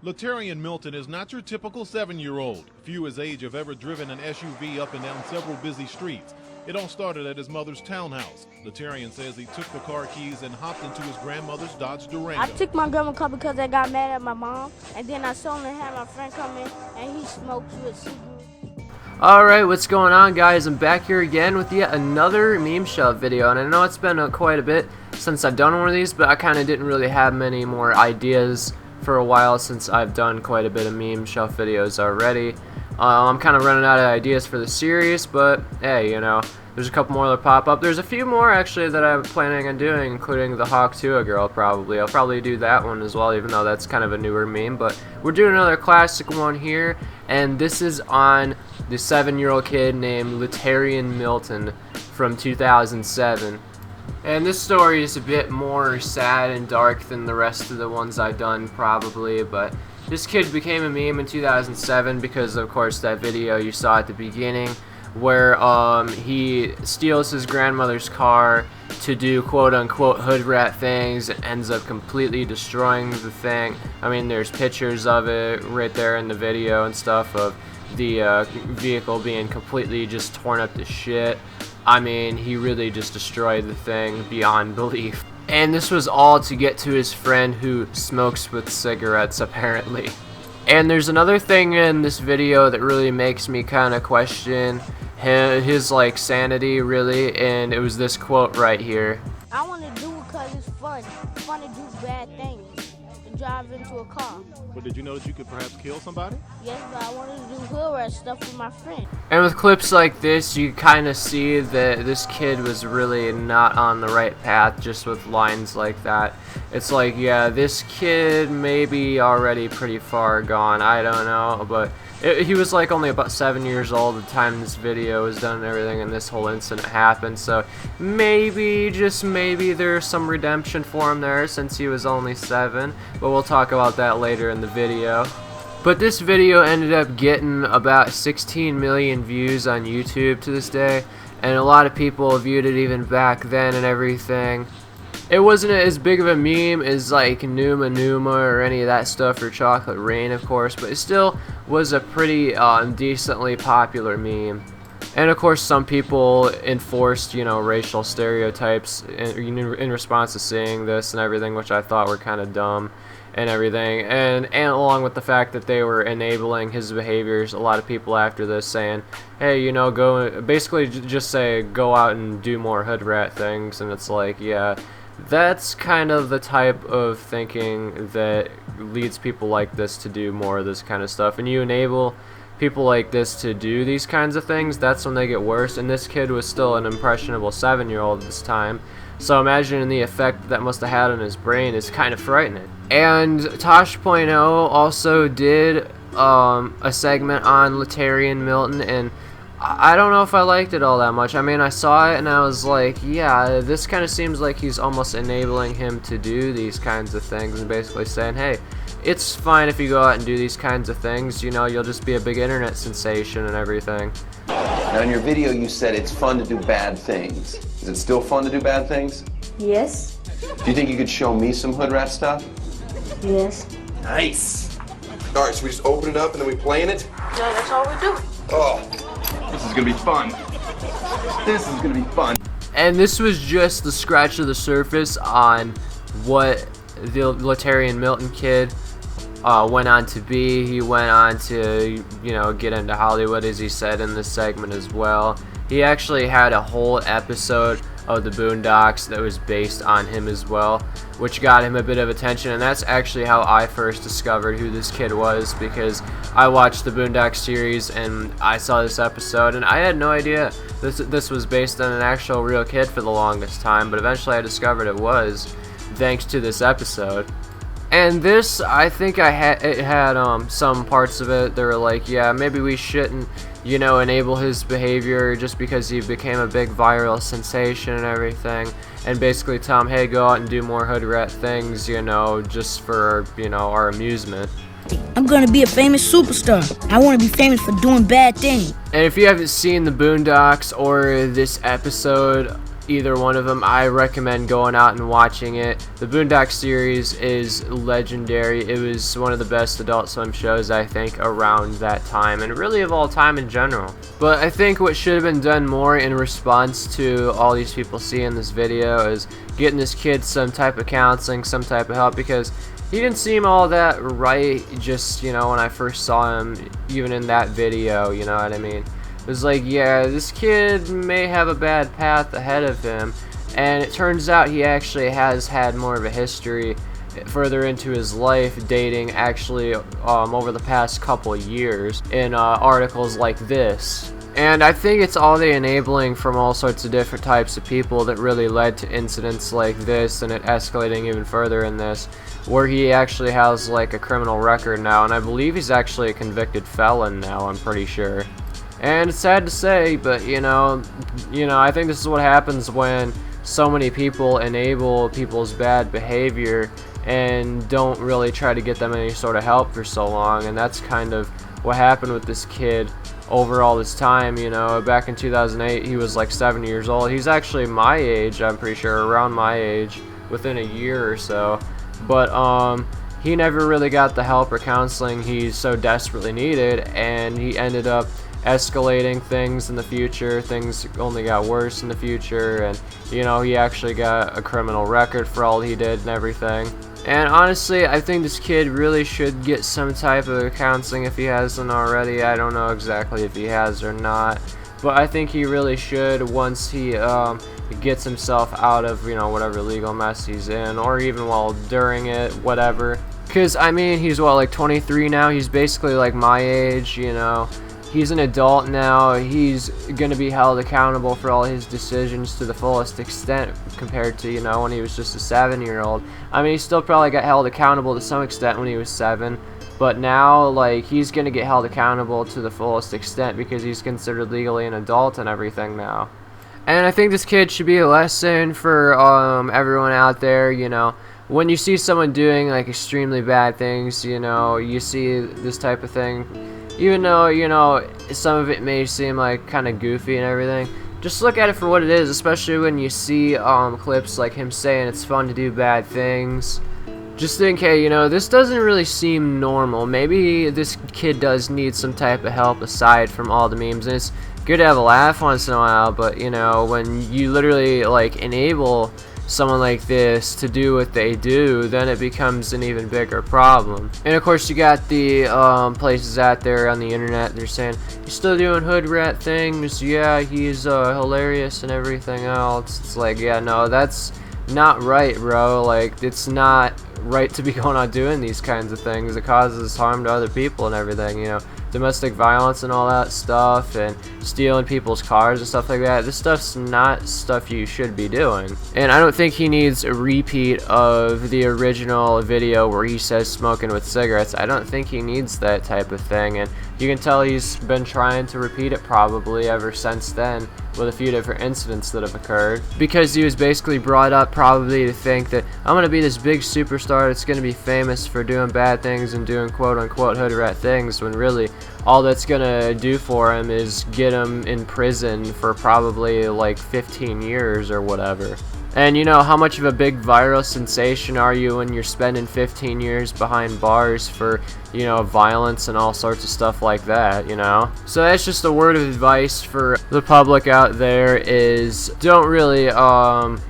Latarian Milton is not your typical 7-year-old. Few his age have ever driven an SUV up and down several busy streets. It all started at his mother's townhouse. Latarian says he took the car keys and hopped into his grandmother's Dodge Durango. I took my grandma's car because I got mad at my mom, and then I saw him and had my friend come in, and he smoked with cigarettes. Alright, what's going on, guys? I'm back here again with yet another meme shelf video, and I know it's been quite a bit since I've done one of these, but I kind of didn't really have many more ideas for a while since I've done quite a bit of meme shelf videos already. I'm kind of running out of ideas for the series, but hey, you know, there's a couple more that pop up. There's a few more actually that I'm planning on doing, including the Hawk Tua girl probably. I'll probably do that one as well, even though that's kind of a newer meme, but we're doing another classic one here, and this is on the 7-year-old kid named Latarian Milton from 2007. And this story is a bit more sad and dark than the rest of the ones I've done probably, but this kid became a meme in 2007 because of course that video you saw at the beginning where he steals his grandmother's car to do quote-unquote hood rat things and ends up completely destroying the thing. I mean, there's pictures of it right there in the video and stuff of the vehicle being completely just torn up to shit. I mean, he really just destroyed the thing beyond belief. And this was all to get to his friend who smokes with cigarettes, apparently. And there's another thing in this video that really makes me kind of question his like sanity, really, and it was this quote right here. I want to do it because it's fun. It's fun to do bad things. To drive into a car. But did you know that you could perhaps kill somebody? Yes, but I wanted to do hood rat stuff with my friend. And with clips like this, you kind of see that this kid was really not on the right path just with lines like that. It's like, yeah, this kid may be already pretty far gone, I don't know, but he was like only about 7 years old at the time this video was done and everything, and this whole incident happened, so maybe, just maybe, there's some redemption for him there since he was only 7, but we'll talk about that later in the video. But this video ended up getting about 16 million views on YouTube to this day, and a lot of people viewed it even back then and everything. It wasn't as big of a meme as like Numa Numa or any of that stuff, or Chocolate Rain of course, but it still was a pretty decently popular meme. And of course some people enforced, you know, racial stereotypes in response to seeing this and everything, which I thought were kind of dumb and everything, and along with the fact that they were enabling his behaviors, a lot of people after this saying, hey, you know, go, basically just say go out and do more hood rat things, and it's like, yeah, that's kind of the type of thinking that leads people like this to do more of this kind of stuff, and you enable people like this to do these kinds of things, that's when they get worse. And this kid was still an impressionable 7-year-old at this time, so imagining the effect that must have had on his brain is kind of frightening. And Tosh.0 also did a segment on Latarian Milton, and I don't know if I liked it all that much. I mean, I saw it and I was like, yeah, this kind of seems like he's almost enabling him to do these kinds of things, and basically saying, hey, it's fine if you go out and do these kinds of things, you know, you'll just be a big internet sensation and everything. Now in your video you said it's fun to do bad things. Is it still fun to do bad things? Yes. Do you think you could show me some hood rat stuff? Yes. Nice. All right, so we just open it up and then we play in it? Yeah, that's all we do. Oh, this is gonna be fun. This is gonna be fun. And this was just the scratch of the surface on what the Latarian Milton kid went on to be. He went on to, you know, get into Hollywood, as he said in this segment as well. He actually had a whole episode of the Boondocks that was based on him as well, which got him a bit of attention, and that's actually how I first discovered who this kid was, because I watched the Boondocks series and I saw this episode and I had no idea this was based on an actual real kid for the longest time, but eventually I discovered it was, thanks to this episode. And this, I think it had some parts of it that were like, yeah, maybe we shouldn't, you know, enable his behavior just because he became a big viral sensation and everything, and basically tell him, hey, go out and do more hood rat things, you know, just for, you know, our amusement. I'm gonna be a famous superstar. I want to be famous for doing bad things. And if you haven't seen the Boondocks or this episode, either one of them, I recommend going out and watching it. The Boondock series is legendary. It was one of the best Adult Swim shows, I think, around that time, and really of all time in general. But I think what should have been done more in response to all these people seeing this video is getting this kid some type of counseling, some type of help, because he didn't seem all that right just, you know, when I first saw him, even in that video, you know what I mean? It was like, yeah, this kid may have a bad path ahead of him, and it turns out he actually has had more of a history further into his life, dating actually over the past couple years in articles like this. And I think it's all the enabling from all sorts of different types of people that really led to incidents like this, and it escalating even further in this, where he actually has like a criminal record now, and I believe he's actually a convicted felon now, I'm pretty sure. And it's sad to say, but you know, I think this is what happens when so many people enable people's bad behavior and don't really try to get them any sort of help for so long. And that's kind of what happened with this kid over all this time. You know, back in 2008, he was like 7 years old. He's actually my age, I'm pretty sure, around my age, within a year or so. But he never really got the help or counseling he so desperately needed, and he ended up escalating things in the future. Things only got worse in the future, and you know, he actually got a criminal record for all he did and everything. And honestly, I think this kid really should get some type of counseling if he hasn't already. I don't know exactly if he has or not, but I think he really should once he gets himself out of, you know, whatever legal mess he's in, or even while during it, whatever. Because I mean, he's what, like 23 now? He's basically like my age, you know. He's an adult now. He's gonna be held accountable for all his decisions to the fullest extent compared to, you know, when he was just a 7-year-old. I mean, he still probably got held accountable to some extent when he was 7, but now, like, he's gonna get held accountable to the fullest extent because he's considered legally an adult and everything now. And I think this kid should be a lesson for everyone out there, you know. When you see someone doing like extremely bad things, you know, you see this type of thing, even though, you know, some of it may seem like kind of goofy and everything, just look at it for what it is, especially when you see clips like him saying it's fun to do bad things. Just think, hey, you know, this doesn't really seem normal. Maybe this kid does need some type of help aside from all the memes, and it's good to have a laugh once in a while, but, you know, when you literally, like, enable someone like this to do what they do, then it becomes an even bigger problem. And of course, you got the places out there on the internet, they're saying he's still doing hoodrat things, yeah, he's hilarious and everything else. It's like, yeah, no, that's not right, bro. Like, it's not right to be going on doing these kinds of things. It causes harm to other people and everything, you know, domestic violence and all that stuff, and stealing people's cars and stuff like that. This stuff's not stuff you should be doing. And I don't think he needs a repeat of the original video where he says smoking with cigarettes. I don't think he needs that type of thing, and you can tell he's been trying to repeat it probably ever since then, with a few different incidents that have occurred, because he was basically brought up probably to think that I'm gonna be this big superstar that's gonna be famous for doing bad things and doing quote-unquote hoodrat things, when really all that's gonna do for him is get him in prison for probably like 15 years or whatever. And you know, how much of a big viral sensation are you when you're spending 15 years behind bars for, you know, violence and all sorts of stuff like that, you know? So that's just a word of advice for the public out there, is don't really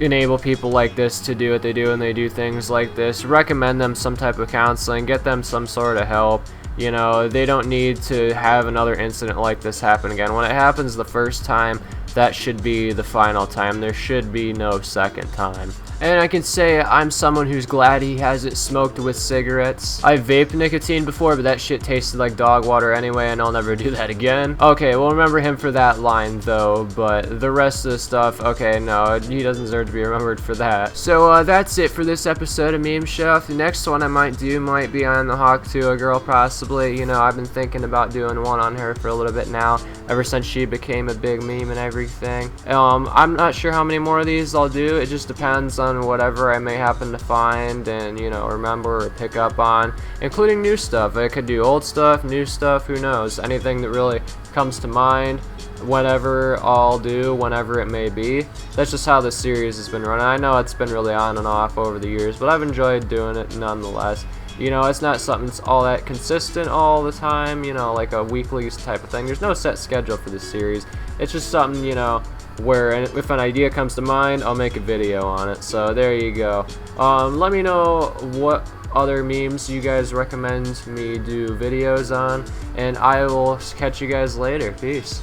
enable people like this to do what they do when they do things like this. Recommend them some type of counseling, get them some sort of help. You know, they don't need to have another incident like this happen again. When it happens the first time, that should be the final time. There should be no second time. And I can say I'm someone who's glad he hasn't smoked with cigarettes. I've vaped nicotine before, but that shit tasted like dog water anyway, and I'll never do that again. Okay, we'll remember him for that line though, but the rest of the stuff, okay, no, he doesn't deserve to be remembered for that. So that's it for this episode of Meme Chef. The next one I might do might be on the Hawk to a girl, possibly. You know, I've been thinking about doing one on her for a little bit now, ever since she became a big meme and everything. I'm not sure how many more of these I'll do. It just depends on on whatever I may happen to find and, you know, remember or pick up on, including new stuff. I could do old stuff, new stuff, who knows, anything that really comes to mind. Whatever I'll do, whenever it may be. That's just how this series has been running. I know it's been really on and off over the years, but I've enjoyed doing it nonetheless. You know, it's not something that's all that consistent all the time, you know, like a weekly type of thing. There's no set schedule for this series. It's just something, you know, where if an idea comes to mind, I'll make a video on it. So there you go. Let me know what other memes you guys recommend me do videos on, and I will catch you guys later. Peace.